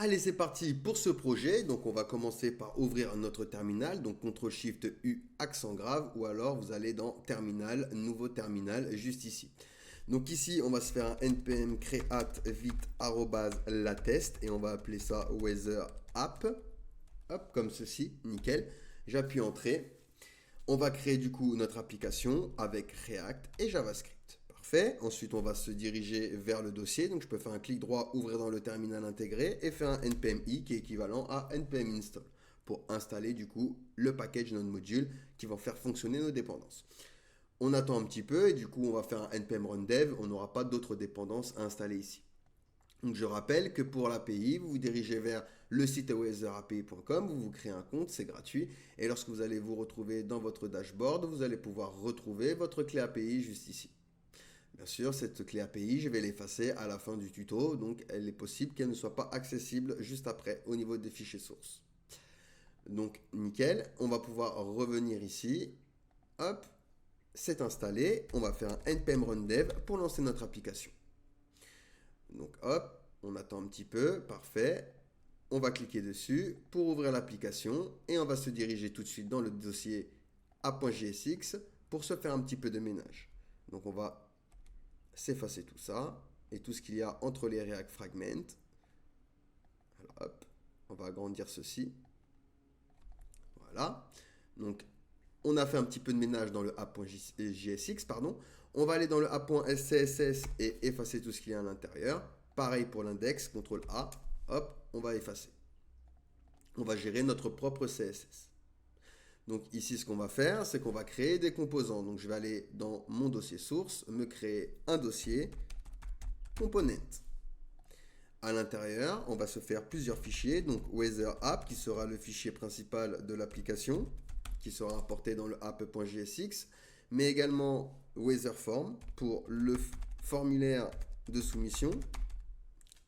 Allez, c'est parti pour ce projet. Donc, on va commencer par ouvrir notre terminal. Donc, CTRL-SHIFT-U, accent grave, ou alors vous allez dans Terminal, Nouveau terminal, juste ici. Donc ici, on va se faire un npm create vite@latest et on va appeler ça weather app. Hop, comme ceci, nickel. J'appuie Entrée. On va créer du coup notre application avec React et JavaScript. Parfait. Ensuite, on va se diriger vers le dossier. Donc, je peux faire un clic droit, ouvrir dans le terminal intégré et faire un npm i qui est équivalent à npm install pour installer du coup le package Node Module qui va faire fonctionner nos dépendances. On attend un petit peu et du coup, on va faire un npm run dev. On n'aura pas d'autres dépendances à installer ici. Donc je rappelle que pour l'API, vous vous dirigez vers le site weatherapi.com, vous vous créez un compte, c'est gratuit. Et lorsque vous allez vous retrouver dans votre dashboard, vous allez pouvoir retrouver votre clé API juste ici. Bien sûr, cette clé API, je vais l'effacer à la fin du tuto, donc elle est possible qu'elle ne soit pas accessible juste après au niveau des fichiers sources. Donc nickel, on va pouvoir revenir ici. Hop, c'est installé. On va faire un npm run dev pour lancer notre application. Donc hop, on attend un petit peu, parfait. On va cliquer dessus pour ouvrir l'application et on va se diriger tout de suite dans le dossier a.jsx pour se faire un petit peu de ménage. Donc on va s'effacer tout ça et tout ce qu'il y a entre les React Fragments. Alors hop, on va agrandir ceci. Voilà. Donc on a fait un petit peu de ménage dans le a.jsx, pardon. On va aller dans le a.scss et effacer tout ce qu'il y a à l'intérieur. Pareil pour l'index, CTRL A, hop, on va effacer. On va gérer notre propre CSS. Donc ici, ce qu'on va faire, c'est qu'on va créer des composants. Donc je vais aller dans mon dossier source, me créer un dossier, component. À l'intérieur, on va se faire plusieurs fichiers. Donc weather app, qui sera le fichier principal de l'application, qui sera importé dans le app.jsx, mais également weather form pour le formulaire de soumission.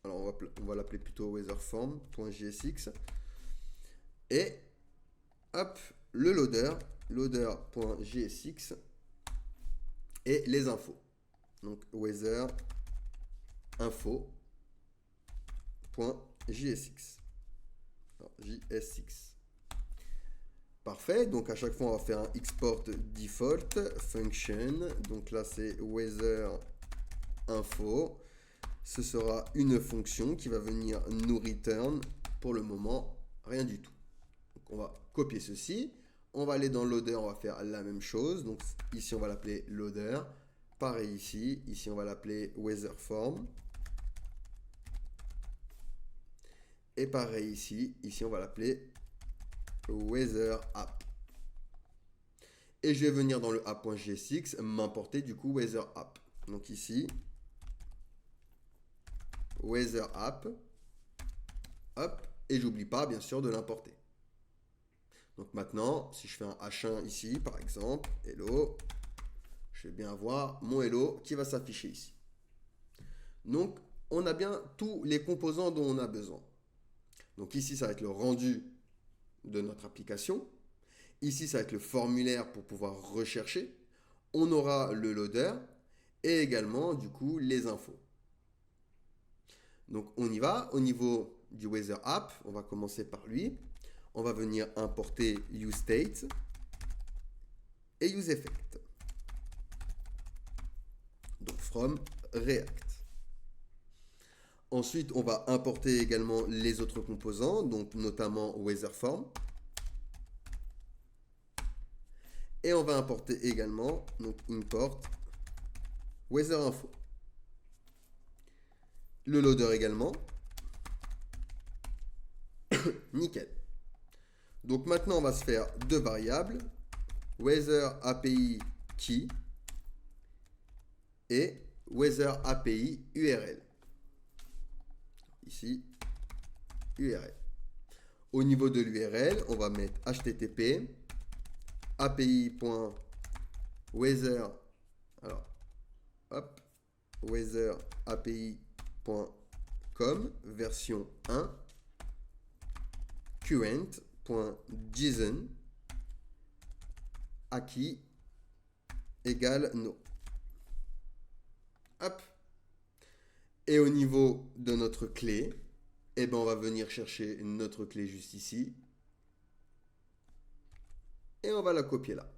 Alors on va l'appeler plutôt weatherform.jsx. Et hop, le loader.jsx et les infos. Donc weather info.jsx. JSX. Parfait, donc à chaque fois on va faire un export default function. Donc là c'est weather info. Ce sera une fonction qui va venir nous return pour le moment rien du tout. Donc on va copier ceci. On va aller dans loader, on va faire la même chose. Donc ici on va l'appeler loader. Pareil ici. Ici on va l'appeler weatherform. Et pareil ici. Ici on va l'appeler weather app. Et je vais venir dans le app.jsx m'importer du coup weather app. Donc ici weather app. Hop. Et j'oublie pas bien sûr de l'importer. Donc maintenant, si je fais un H1 ici, par exemple, hello, je vais bien avoir mon hello qui va s'afficher ici. Donc, on a bien tous les composants dont on a besoin. Donc ici, ça va être le rendu de notre application. Ici, ça va être le formulaire pour pouvoir rechercher. On aura le loader et également, du coup, les infos. Donc, on y va. Au niveau du Weather App, on va commencer par lui. On va venir importer useState et useEffect. Donc from React. Ensuite, on va importer également les autres composants, donc notamment weatherform. Et on va importer également, donc import weatherinfo. Le loader également. Nickel. Donc maintenant, on va se faire deux variables, weather API key et weather API URL. Ici, URL. Au niveau de l'URL, on va mettre http api.weather, alors, hop, weatherapi.com version 1 current.json acquis égale no. Hop. Et au niveau de notre clé, eh ben, on va venir chercher notre clé juste ici. Et on va la copier là.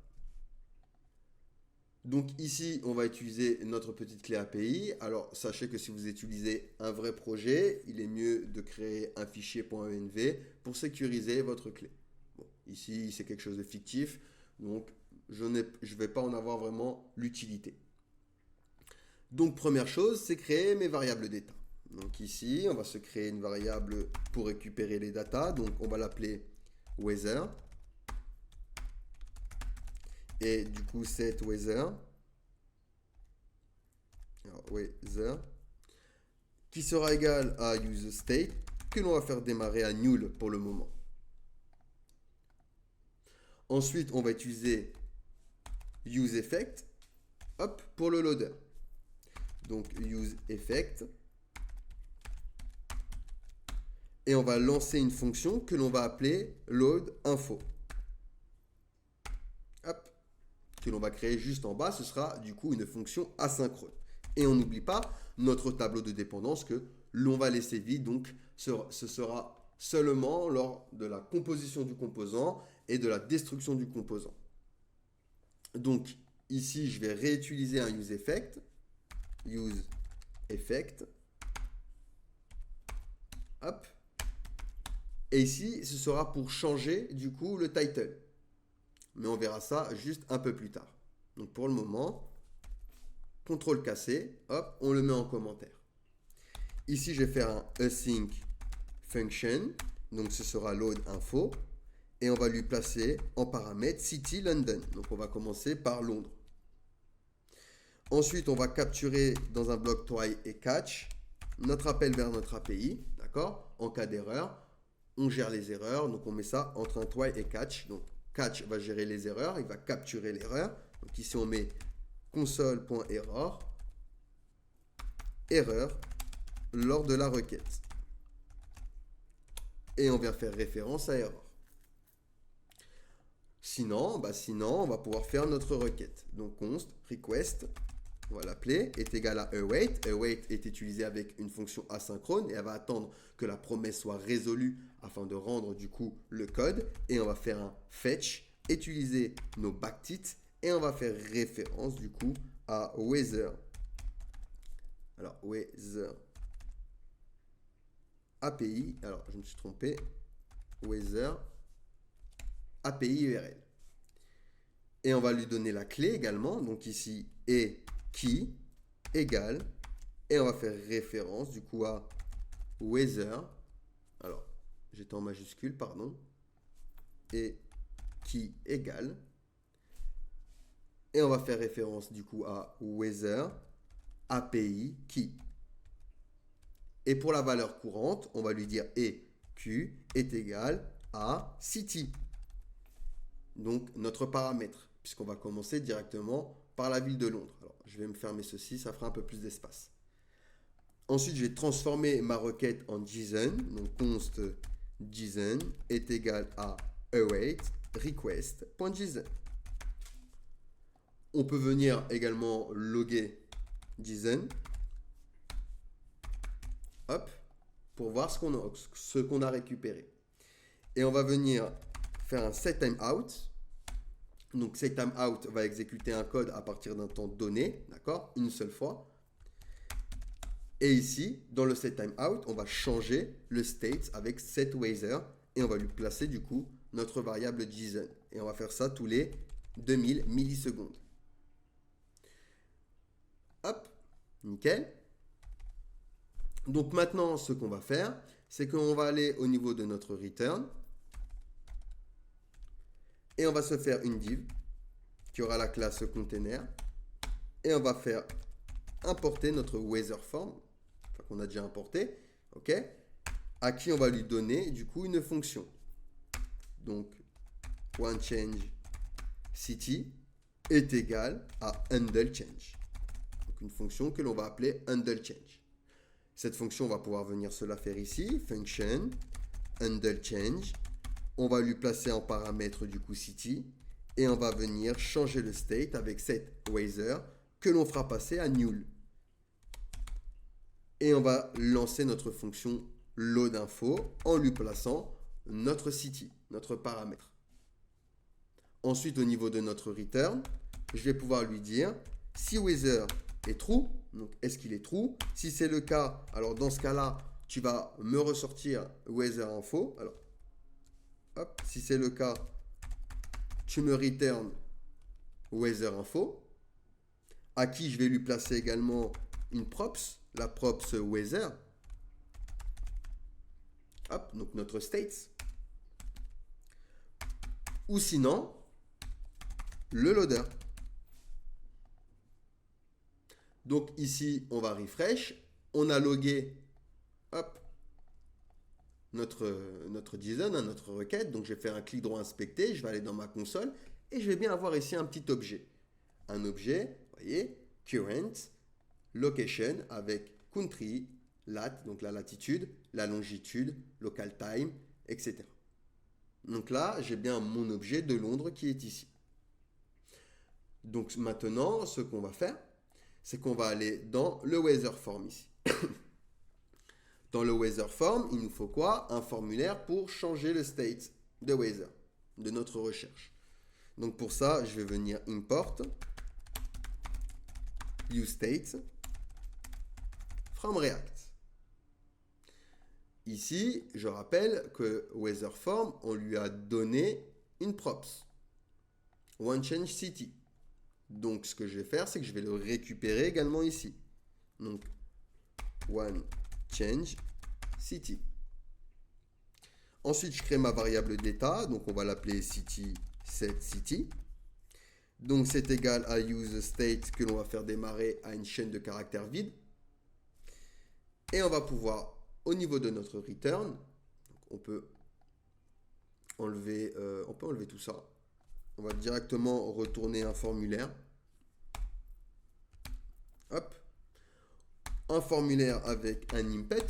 Donc ici, on va utiliser notre petite clé API. Alors, sachez que si vous utilisez un vrai projet, il est mieux de créer un fichier .env pour sécuriser votre clé. Bon, ici, c'est quelque chose de fictif, donc je ne vais pas en avoir vraiment l'utilité. Donc, première chose, c'est créer mes variables d'état. Donc ici, on va se créer une variable pour récupérer les datas. Donc, on va l'appeler weather. Et du coup, set weather, alors, weather, qui sera égal à useState, que l'on va faire démarrer à null pour le moment. Ensuite, on va utiliser useEffect, hop, pour le loader. Donc, useEffect. Et on va lancer une fonction que l'on va appeler loadInfo. Hop, que l'on va créer juste en bas, ce sera du coup une fonction asynchrone. Et on n'oublie pas notre tableau de dépendance que l'on va laisser vide, donc ce sera seulement lors de la composition du composant et de la destruction du composant. Donc ici, je vais réutiliser un useEffect, hop, et ici, ce sera pour changer du coup le title. Mais on verra ça juste un peu plus tard. Donc pour le moment, CTRL cassé, hop, on le met en commentaire. Ici, je vais faire un async function, donc ce sera loadInfo, et on va lui placer en paramètre city London. Donc on va commencer par Londres. Ensuite, on va capturer dans un bloc try et catch notre appel vers notre API, d'accord? En cas d'erreur, on gère les erreurs, donc on met ça entre un try et catch. Donc catch va gérer les erreurs, il va capturer l'erreur. Donc ici, on met console.error, erreur lors de la requête. Et on vient faire référence à erreur. Sinon, on va pouvoir faire notre requête. Donc const request, on va l'appeler, est égal à await. Await est utilisé avec une fonction asynchrone et elle va attendre que la promesse soit résolue afin de rendre du coup le code. Et on va faire un fetch, utiliser nos backtits et on va faire référence du coup à weather. Alors weather API, alors je me suis trompé, weather API URL. Et on va lui donner la clé également, donc ici et key égale, et on va faire référence du coup à weather, alors j'étais en majuscule, pardon, et key égale, et on va faire référence du coup à weather API key. Et pour la valeur courante, on va lui dire EQ est égal à city. Donc notre paramètre, puisqu'on va commencer directement par la ville de Londres. Alors, je vais me fermer ceci, ça fera un peu plus d'espace. Ensuite, je vais transformer ma requête en JSON. Donc const JSON est égal à await request.json. On peut venir également loguer JSON. Hop, pour voir ce qu'on a récupéré. Et on va venir faire un setTimeout. Donc setTimeout va exécuter un code à partir d'un temps donné, d'accord, une seule fois. Et ici, dans le setTimeout, on va changer le state avec setWeather et on va lui placer du coup notre variable JSON. Et on va faire ça tous les 2000 millisecondes. Hop, nickel. Donc maintenant, ce qu'on va faire, c'est qu'on va aller au niveau de notre return. Et on va se faire une div qui aura la classe container. Et on va faire importer notre weather form, enfin, qu'on a déjà importé, ok, à qui on va lui donner du coup une fonction. Donc, onChange city est égal à handleChange. Donc une fonction que l'on va appeler handleChange. Cette fonction, on va pouvoir venir se la faire ici, function handleChange. On va lui placer en paramètre du coup city et on va venir changer le state avec setWeather que l'on fera passer à null. Et on va lancer notre fonction load info en lui plaçant notre city, notre paramètre. Ensuite, au niveau de notre return, je vais pouvoir lui dire si weather est true, donc est-ce qu'il est true? Si c'est le cas, alors dans ce cas-là, tu vas me ressortir weather info. Alors, hop, si c'est le cas, tu me return weather info, à qui je vais lui placer également une props, la props weather. Hop, donc notre states. Ou sinon, le loader. Donc ici, on va refresh. On a logué hop, notre JSON, notre requête. Donc je vais faire un clic droit inspecter. Je vais aller dans ma console et je vais bien avoir ici un petit objet. Un objet, vous voyez, current, location avec country, lat, donc la latitude, la longitude, local time, etc. Donc là, j'ai bien mon objet de Londres qui est ici. Donc maintenant, ce qu'on va faire, c'est qu'on va aller dans le weather form ici. Dans le weather form, il nous faut quoi? Un formulaire pour changer le state de weather, de notre recherche. Donc pour ça, je vais venir import useState from React. Ici, je rappelle que weatherForm, on lui a donné une props, onChangeCity. Donc, ce que je vais faire, c'est que je vais le récupérer également ici. Donc, onChangeCity. Ensuite, je crée ma variable d'état. Donc, on va l'appeler city7city. Donc, c'est égal à useState que l'on va faire démarrer à une chaîne de caractères vide. Et on va pouvoir, au niveau de notre return, on peut enlever tout ça. On va directement retourner un formulaire. Hop. Un formulaire avec un impet,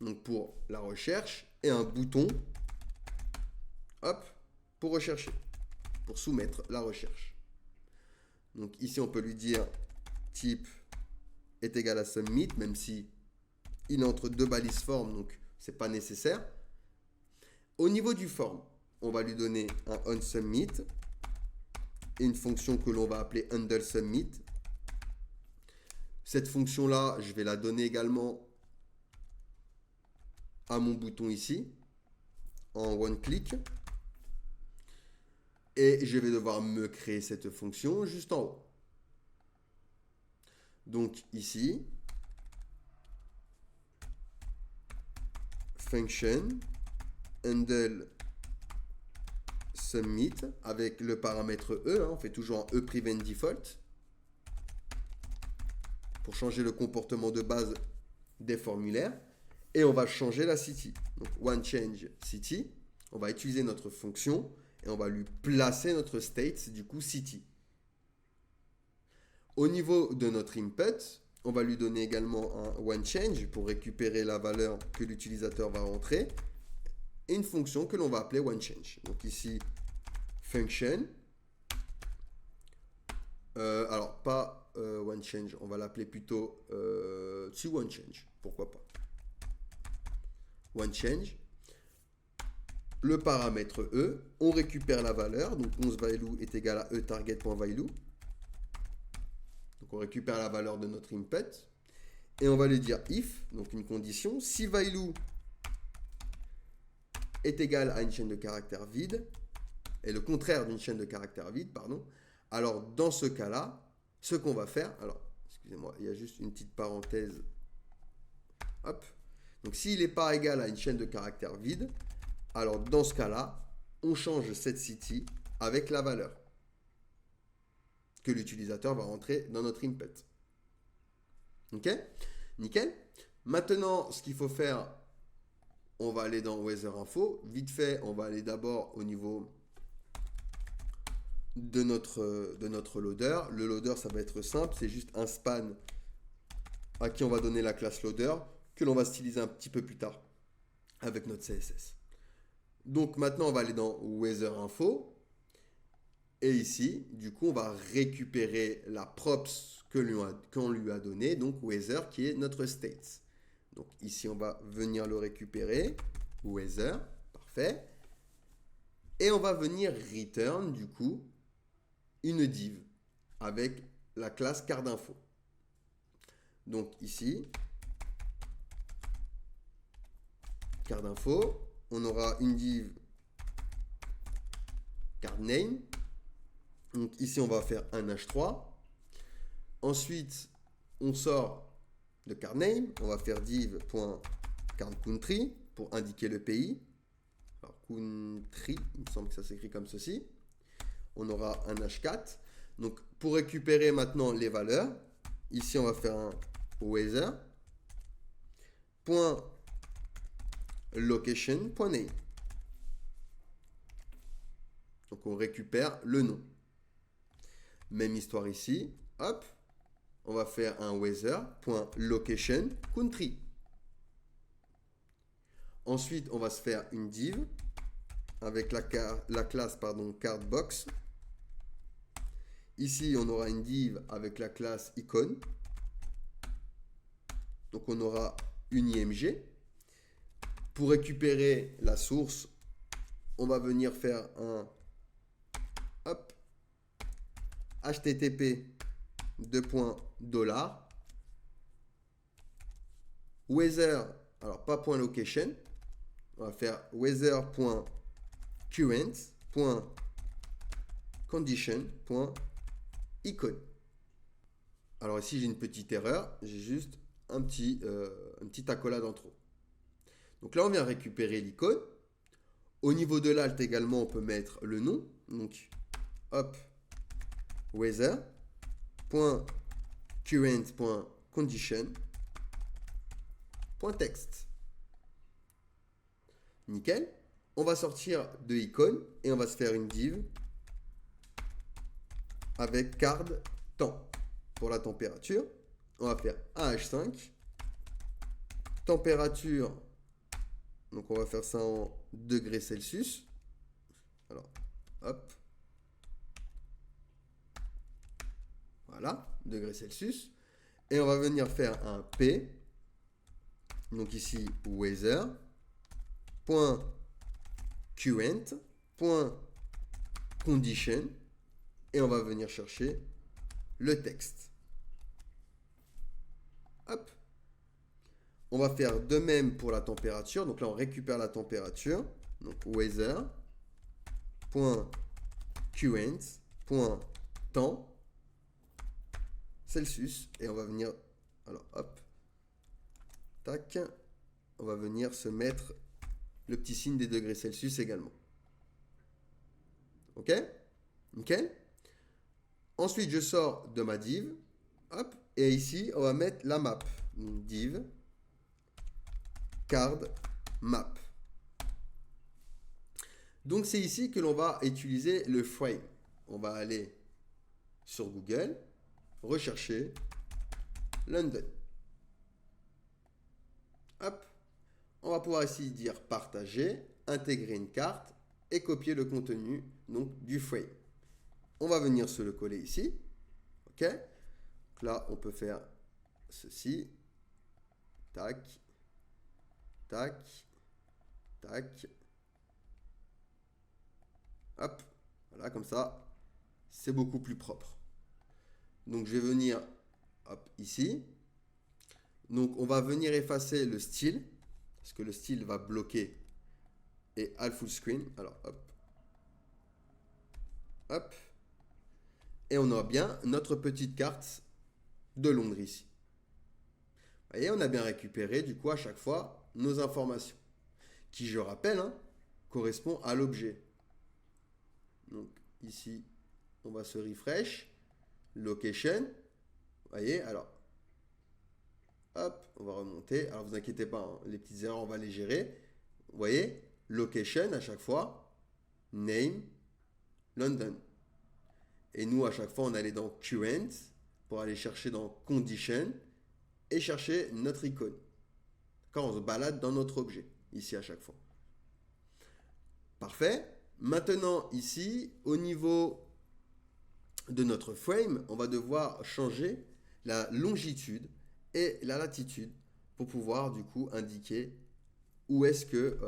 donc pour la recherche, et un bouton, hop, pour rechercher, pour soumettre la recherche. Donc ici, on peut lui dire type est égal à submit, même si il est entre deux balises form, donc c'est pas nécessaire. Au niveau du form, on va lui donner un onSubmit et une fonction que l'on va appeler handleSubmit. Cette fonction-là, je vais la donner également à mon bouton ici, en one-click. Et je vais devoir me créer cette fonction juste en haut. Donc ici, function handle submit avec le paramètre E, on fait toujours un E prevent default pour changer le comportement de base des formulaires, et on va changer la city. Donc onChangeCity, on va utiliser notre fonction et on va lui placer notre state, du coup city. Au niveau de notre input, on va lui donner également un onChange pour récupérer la valeur que l'utilisateur va rentrer et une fonction que l'on va appeler onChange. Donc ici, function. Alors, pas onChange, on va l'appeler plutôt onChange, pourquoi pas. OneChange. Le paramètre E, on récupère la valeur, donc 11value est égal à eTarget.value. Donc on récupère la valeur de notre input et on va lui dire if, donc une condition, si value est égal à une chaîne de caractères vide, et le contraire d'une chaîne de caractères vide, pardon, alors dans ce cas-là, ce qu'on va faire, alors excusez-moi, il y a juste une petite parenthèse, hop, donc s'il n'est pas égal à une chaîne de caractères vide, alors dans ce cas-là, on change cette city avec la valeur que l'utilisateur va rentrer dans notre input. Ok? Nickel. Maintenant, ce qu'il faut faire, on va aller dans Weather Info. Vite fait, on va aller d'abord au niveau de notre loader. Le loader, ça va être simple, c'est juste un span à qui on va donner la classe loader que l'on va styliser un petit peu plus tard avec notre CSS. Donc maintenant, on va aller dans Weather Info. Et ici, du coup, on va récupérer la props qu'on lui a donnée, donc weather qui est notre state. Donc ici, on va venir le récupérer. Weather, parfait. Et on va venir return, du coup, une div avec la classe card info. Donc ici, card info, on aura une div card name. Donc ici, on va faire un H3. Ensuite, on sort de card name. On va faire div.cardCountry pour indiquer le pays. Alors, country, il me semble que ça s'écrit comme ceci. On aura un H4. Donc, pour récupérer maintenant les valeurs, ici, on va faire un weather. .location.name. Donc, on récupère le nom. Même histoire ici. Hop. On va faire un weather.location.country. Ensuite, on va se faire une div avec la classe cardbox. Ici, on aura une div avec la classe icône. Donc, on aura une IMG. Pour récupérer la source, on va venir faire un HTTP $. Weather, alors pas .location, on va faire weather.current.condition.icon. Alors ici j'ai une petite erreur, j'ai juste un petit accolade en trop. Donc là on vient récupérer l'icône. Au niveau de l'alt également on peut mettre le nom. Donc hop, weather.current.condition.text. Nickel. On va sortir de icône et on va se faire une div avec card temps. Pour la température, on va faire AH5. Température, donc on va faire ça en degrés Celsius. Alors, hop. Voilà, degrés Celsius. Et on va venir faire un P. Donc ici, weather.current.condition. Et on va venir chercher le texte. Hop. On va faire de même pour la température. Donc là, on récupère la température. Donc weather.current.temps Celsius. Et on va venir, alors hop, tac, on va venir se mettre le petit signe des degrés Celsius également. Ok? Nickel. Ensuite, je sors de ma div. Hop. Et ici, on va mettre la map. Div card map. Donc, c'est ici que l'on va utiliser le frame. On va aller sur Google, rechercher London. Hop. On va pouvoir ici dire partager, intégrer une carte et copier le contenu donc, du frame. On va venir se le coller ici. OK. Donc là, on peut faire ceci. Tac. Tac. Tac. Hop. Voilà, comme ça, c'est beaucoup plus propre. Donc, je vais venir hop, ici. Donc, on va venir effacer le style. Parce que le style va bloquer et à full screen. Alors, hop. Hop. Et on a bien notre petite carte de Londres ici. Vous voyez, on a bien récupéré du coup à chaque fois nos informations. Qui, je rappelle, correspond à l'objet. Donc ici, on va se refresh. Location. Vous voyez, alors, hop, on va remonter. Alors, vous inquiétez pas, les petites erreurs, on va les gérer. Vous voyez, location à chaque fois. Name, London. Et nous, à chaque fois, on allait dans current pour aller chercher dans condition et chercher notre icône. Quand on se balade dans notre objet, ici à chaque fois. Parfait. Maintenant, ici, au niveau de notre frame, on va devoir changer la longitude et la latitude pour pouvoir du coup indiquer où est-ce que,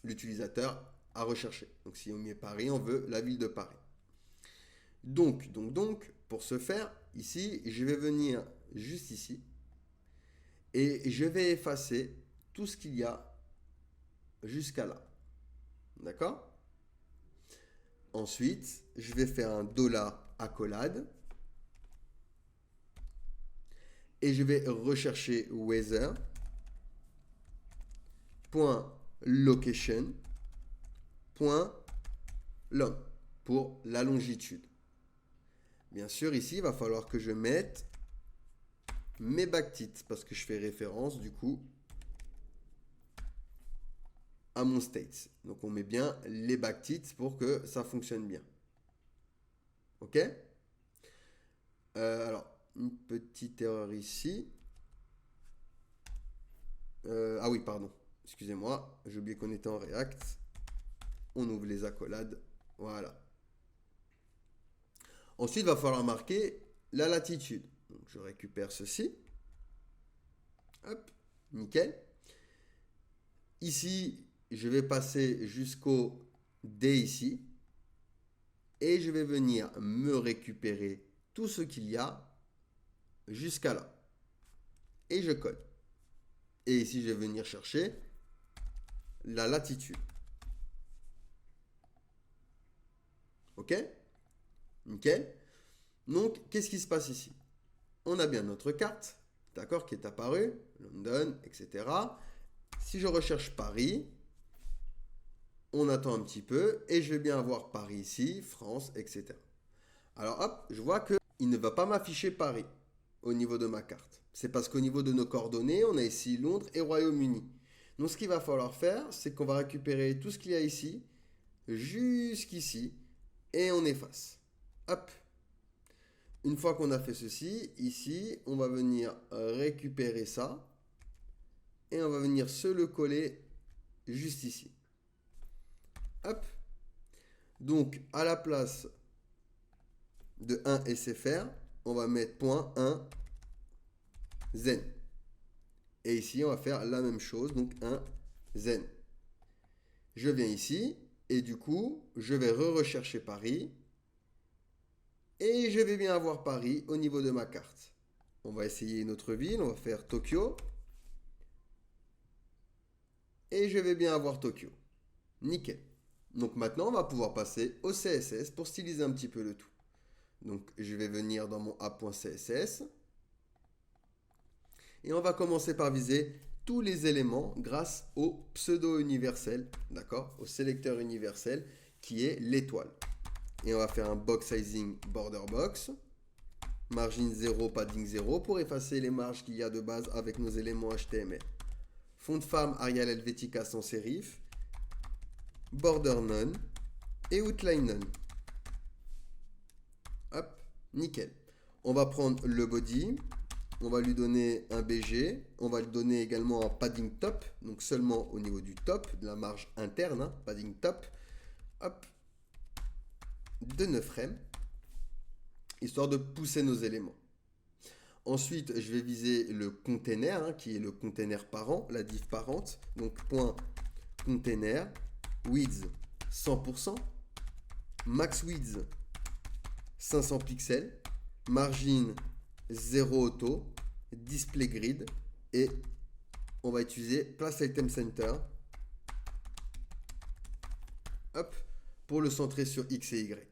l'utilisateur a recherché. Donc si on met Paris, on veut la ville de Paris. Donc, pour ce faire, ici, je vais venir juste ici et je vais effacer tout ce qu'il y a jusqu'à là. D'accord? Ensuite, je vais faire un $accolade et je vais rechercher weather.location.long pour la longitude. Bien sûr, ici, il va falloir que je mette mes backtitres parce que je fais référence du coup à mon state. Donc on met bien les backtitres pour que ça fonctionne bien. Ok? Alors, une petite erreur ici. Ah oui, pardon. Excusez-moi, j'ai oublié qu'on était en React. On ouvre les accolades. Voilà. Ensuite, il va falloir marquer la latitude. Donc, je récupère ceci. Hop, nickel. Ici, je vais passer jusqu'au D ici. Et je vais venir me récupérer tout ce qu'il y a jusqu'à là. Et je colle. Et ici, je vais venir chercher la latitude. Ok? Nickel. Donc, qu'est-ce qui se passe ici? On a bien notre carte, d'accord, qui est apparue, London, etc. Si je recherche Paris, on attend un petit peu et je vais bien avoir Paris ici, France, etc. Alors hop, je vois qu'il ne va pas m'afficher Paris au niveau de ma carte. C'est parce qu'au niveau de nos coordonnées, on a ici Londres et Royaume-Uni. Donc ce qu'il va falloir faire, c'est qu'on va récupérer tout ce qu'il y a ici, jusqu'ici, et on efface. Hop. Une fois qu'on a fait ceci, ici, on va venir récupérer ça, et on va venir se le coller juste ici. Hop. Donc, à la place de 1 SFR, on va mettre .1 zen. Et ici, on va faire la même chose, donc 1 zen. Je viens ici, et du coup, je vais rechercher Paris. Et je vais bien avoir Paris au niveau de ma carte. On va essayer une autre ville, on va faire Tokyo. Et je vais bien avoir Tokyo. Nickel. Donc maintenant, on va pouvoir passer au CSS pour styliser un petit peu le tout. Donc je vais venir dans mon app.css. Et on va commencer par viser tous les éléments grâce au pseudo universel, d'accord, au sélecteur universel qui est l'étoile. Et on va faire un box sizing border box, margin 0, padding 0 pour effacer les marges qu'il y a de base avec nos éléments HTML. Font femme Arial Helvetica sans sérif, border none et outline none. Hop, nickel. On va prendre le body, on va lui donner un BG, on va lui donner également un padding top, donc seulement au niveau du top, de la marge interne, hein, padding top. Hop, de 9 rem, histoire de pousser nos éléments. Ensuite, je vais viser le container, hein, qui est le container parent, la div parente. Donc, point container, width 100%, max width 500 pixels, margin 0 auto, display grid, et on va utiliser place item center, hop, pour le centrer sur X et Y.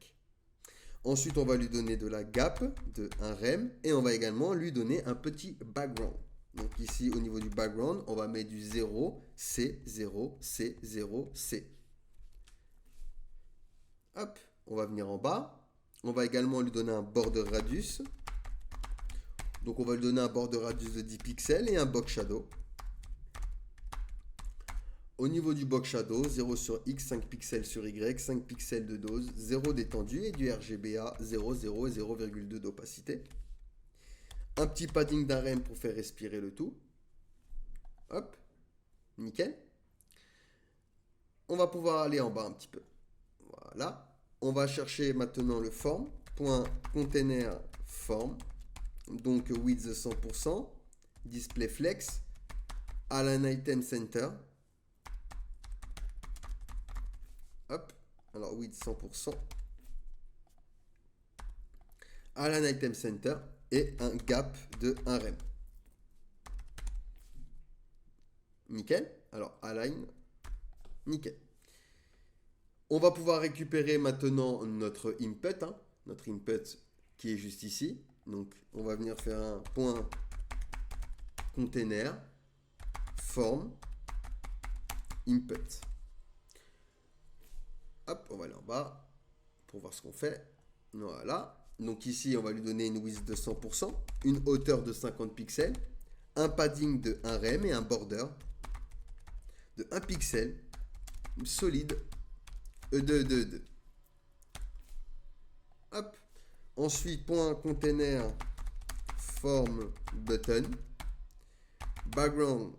Ensuite, on va lui donner de la gap, de un rem, et on va également lui donner un petit background. Donc ici, au niveau du background, on va mettre du 0, C, 0, C, 0, C. Hop, on va venir en bas. On va également lui donner un border radius. Donc on va lui donner un border radius de 10 pixels et un box shadow. Au niveau du box shadow, 0 sur X, 5 pixels sur Y, 5 pixels de dose, 0 d'étendue et du RGBA 0, 0 et 0,2 d'opacité. Un petit padding d'un rem pour faire respirer le tout. Hop, nickel. On va pouvoir aller en bas un petit peu. Voilà. On va chercher maintenant le form. Point container form. donc width 100%, display flex, align item center. Hop, alors width 100%, align item center et un gap de 1 rem. Nickel. Alors align, nickel. On va pouvoir récupérer maintenant notre input, notre input qui est juste ici. Donc on va venir faire un point container, form, input. Hop, on va aller en bas pour voir ce qu'on fait. Voilà. Donc ici, on va lui donner une width de 100%, une hauteur de 50 pixels, un padding de 1 rem et un border de 1 pixel, solide, E2. Hop. Ensuite, point container, form, button. Background,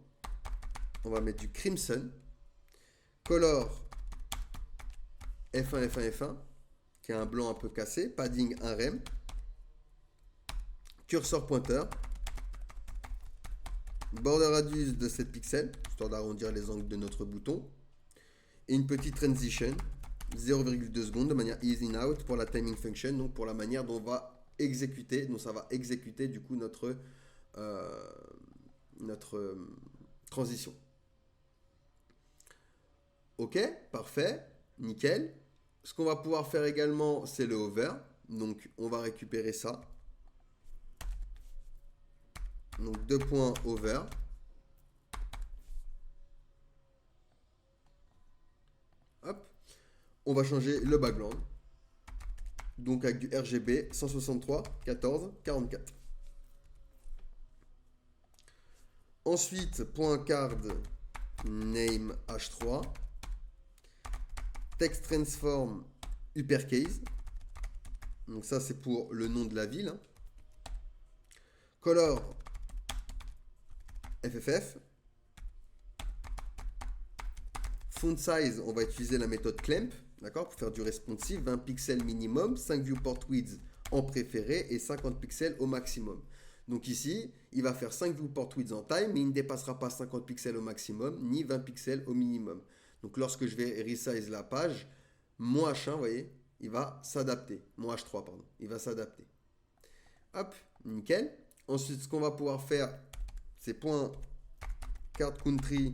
on va mettre du crimson. Color, F1, qui a un blanc un peu cassé. Padding 1 rem. Cursor pointeur. Border radius de 7 pixels, histoire d'arrondir les angles de notre bouton. Et une petite transition, 0,2 secondes de manière ease in out pour la timing function, donc pour la manière dont on va exécuter, dont ça va exécuter du coup notre transition. Ok, parfait, nickel. Ce qu'on va pouvoir faire également, c'est le hover. Donc on va récupérer ça. Donc 2 points over. Hop. On va changer le background. Donc avec du RGB 163, 14, 44. Ensuite, point card name H3. Text transform uppercase. Donc ça c'est pour le nom de la ville. Color FFF. Font size, on va utiliser la méthode clamp, d'accord, pour faire du responsive, 20 pixels minimum, 5 viewport width en préféré et 50 pixels au maximum. Donc ici, il va faire 5 viewport width en time, mais il ne dépassera pas 50 pixels au maximum, ni 20 pixels au minimum. Donc lorsque je vais resize la page, mon H1, vous voyez, il va s'adapter. Mon H3, pardon, il va s'adapter. Hop, nickel. Ensuite, ce qu'on va pouvoir faire, c'est point card country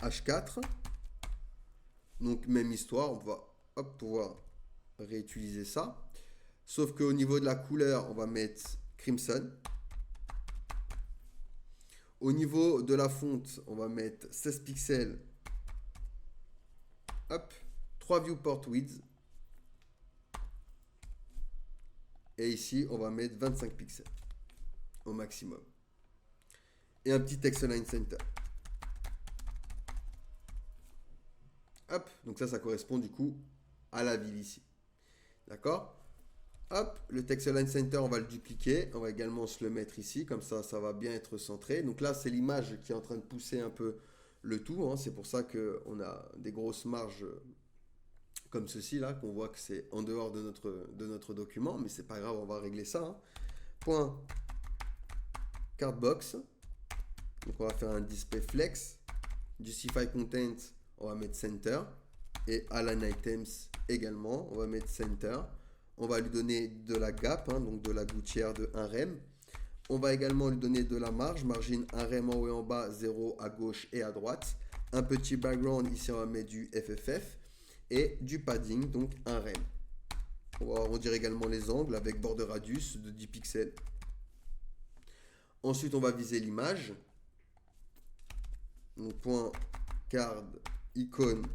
H4. Donc même histoire, on va pouvoir réutiliser ça. Sauf qu'au niveau de la couleur, on va mettre crimson. Au niveau de la fonte, on va mettre 16 pixels. Hop, 3 viewport width. Et ici, on va mettre 25 pixels au maximum. Et un petit text align center. Hop, donc ça correspond du coup à la ville ici. D'accord? Hop, le text align center, on va le dupliquer. On va également se le mettre ici, comme ça va bien être centré. Donc là, c'est l'image qui est en train de pousser un peu le tout. C'est pour ça qu'on a des grosses marges comme ceci là, qu'on voit que c'est en dehors de notre document. Mais c'est pas grave, on va régler ça. Point cardbox. Donc on va faire un display flex. Justify content, on va mettre center. Et align items également, on va mettre center. On va lui donner de la gap, donc de la gouttière de 1 rem. On va également lui donner de la marge, margin 1 rem en haut et en bas, 0 à gauche et à droite. Un petit background, ici on va mettre du FFF. Et du padding, donc 1 rem. On va arrondir également les angles avec border radius de 10 pixels. Ensuite, on va viser l'image. Donc point card icône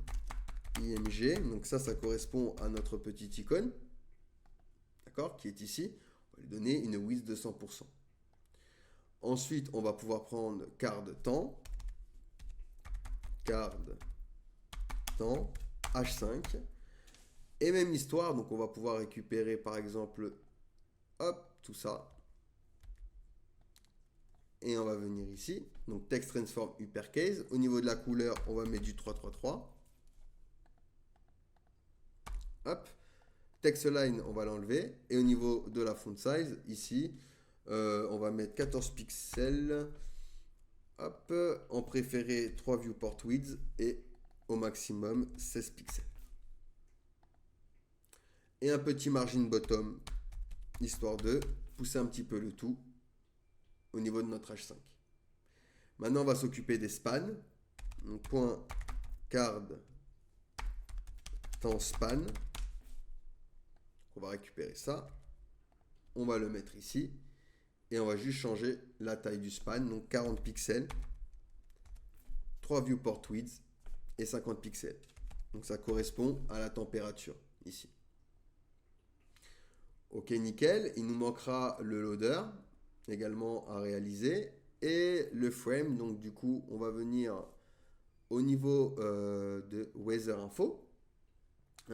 IMG. Donc ça correspond à notre petite icône. D'accord, qui est ici. On va lui donner une width de 100%. Ensuite, on va pouvoir prendre card temps. Card temps H5. Et même histoire, donc on va pouvoir récupérer par exemple, hop, tout ça. Et on va venir ici. Donc text transform uppercase. Au niveau de la couleur, on va mettre du 333. Hop. Text align, on va l'enlever. Et au niveau de la font size, ici, On va mettre 14 pixels. Hop, en préféré 3 viewport width et au maximum 16 pixels. Et un petit margin bottom, histoire de pousser un petit peu le tout au niveau de notre H5. Maintenant, on va s'occuper des spans. Donc, point card temps span. On va récupérer ça. On va le mettre ici. Et on va juste changer la taille du span. Donc 40 pixels. 3 viewport width et 50 pixels. Donc ça correspond à la température ici. Ok, nickel. Il nous manquera le loader également à réaliser. Et le frame. Donc du coup, on va venir au niveau de Weather Info.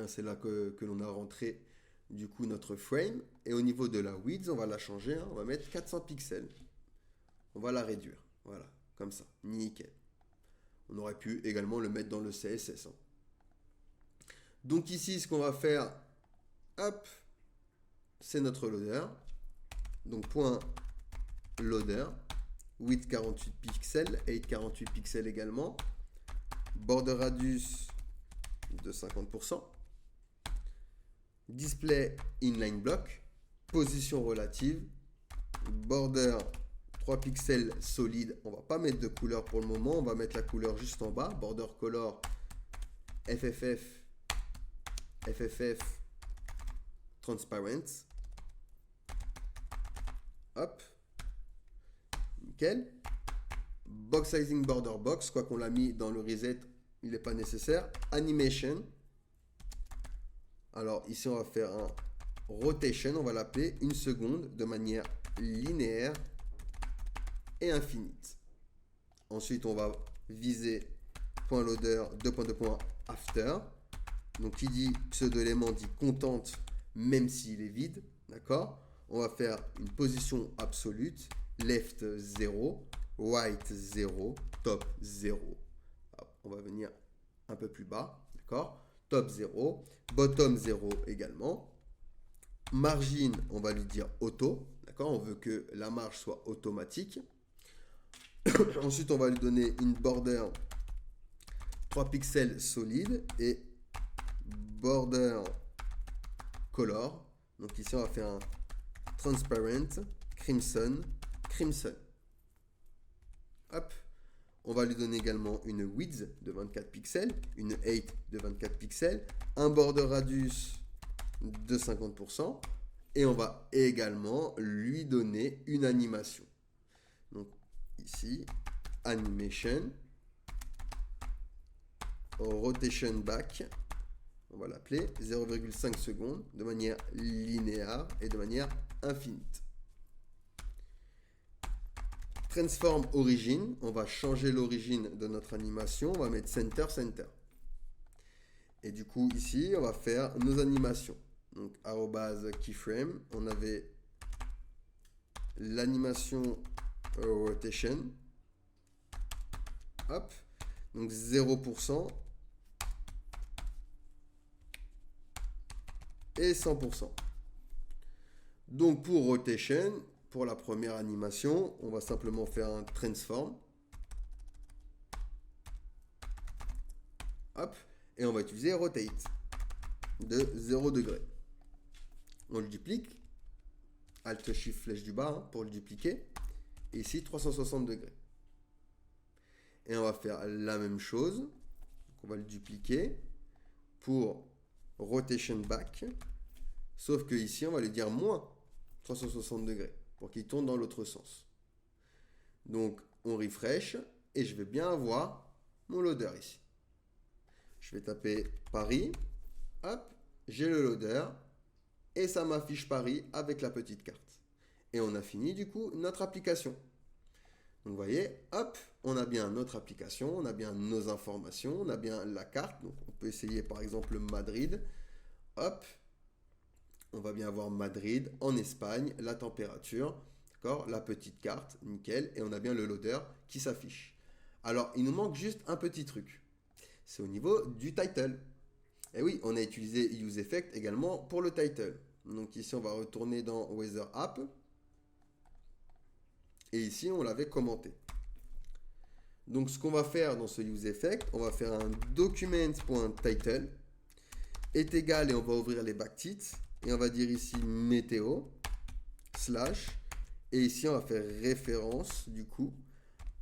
C'est là que l'on a rentré du coup notre frame. Et au niveau de la width, on va la changer. On va mettre 400 pixels. On va la réduire. Voilà, comme ça. Nickel. On aurait pu également le mettre dans le CSS. Donc ici, ce qu'on va faire, hop, c'est notre loader. Donc point loader, width 48 pixels, height 48 pixels également. Border radius de 50%. Display inline block, position relative, border 3 pixels solide. On va pas mettre de couleur pour le moment, on va mettre la couleur juste en bas, border color FFF transparent. Hop, nickel. Box sizing border box, quoi qu'on l'a mis dans le reset, il n'est pas nécessaire. Animation. Alors ici, on va faire un rotation, on va l'appeler 1 seconde de manière linéaire et infinite. Ensuite, on va viser point loader, after. Donc, qui dit pseudo-élément dit content, même s'il est vide. D'accord? On va faire une position absolue. Left 0, right 0, top 0. On va venir un peu plus bas. D'accord? Top 0, bottom 0 également. Margin, on va lui dire auto. D'accord? On veut que la marge soit automatique. Ensuite, on va lui donner une border 3 pixels solide et border color. Donc ici, on va faire un transparent, crimson. Hop. On va lui donner également une width de 24 pixels, une height de 24 pixels, un border radius de 50%. Et on va également lui donner une animation. Donc ici, animation, rotation back, on va l'appeler 0,5 secondes de manière linéaire et de manière infinite. Transform origin, on va changer l'origine de notre animation, on va mettre center. Et du coup ici, on va faire nos animations. Donc arrobase keyframe, on avait l'animation rotation. Hop, donc 0% et 100%. Donc pour rotation, pour la première animation, on va simplement faire un transform. Hop, et on va utiliser rotate de 0 degré. On le duplique. Alt Shift flèche du bas pour le dupliquer. Et ici 360 degrés. Et on va faire la même chose. Donc on va le dupliquer pour rotation back. Sauf que ici on va lui dire moins 360 degrés pour qu'il tourne dans l'autre sens. Donc on refresh et je vais bien avoir mon loader ici. Je vais taper Paris. Hop, j'ai le loader. Et ça m'affiche Paris avec la petite carte. Et on a fini du coup notre application. Donc vous voyez, hop, on a bien notre application, on a bien nos informations, on a bien la carte. Donc on peut essayer par exemple Madrid. Hop, on va bien avoir Madrid en Espagne, la température, d'accord, la petite carte, nickel. Et on a bien le loader qui s'affiche. Alors il nous manque juste un petit truc. C'est au niveau du title. Et oui, on a utilisé UseEffect également pour le title. Donc ici, on va retourner dans Weather App. Et ici, on l'avait commenté. Donc, ce qu'on va faire dans ce useEffect, on va faire un document.title est égal et on va ouvrir les backtitres et on va dire ici météo slash et ici on va faire référence du coup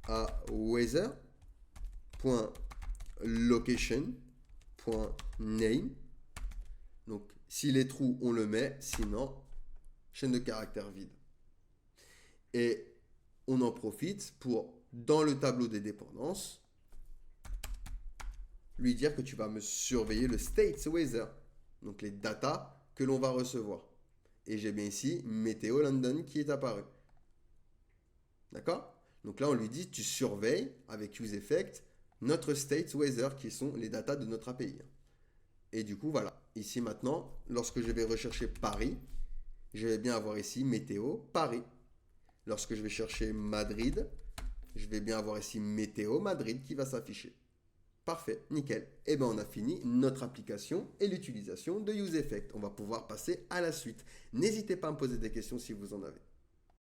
à weather.location.name. Donc s'il est true on le met, sinon chaîne de caractères vide. Et on en profite pour dans le tableau des dépendances lui dire que tu vas me surveiller le state weather, donc les datas que l'on va recevoir. Et j'ai bien ici météo London qui est apparu. D'accord? Donc là, on lui dit, tu surveilles avec useEffect notre state weather qui sont les datas de notre API. Et du coup, voilà. Ici maintenant, lorsque je vais rechercher Paris, je vais bien avoir ici météo Paris. Lorsque je vais chercher Madrid, je vais bien avoir ici météo Madrid qui va s'afficher. Parfait, nickel. Et bien on a fini notre application et l'utilisation de useEffect. On va pouvoir passer à la suite. N'hésitez pas à me poser des questions si vous en avez.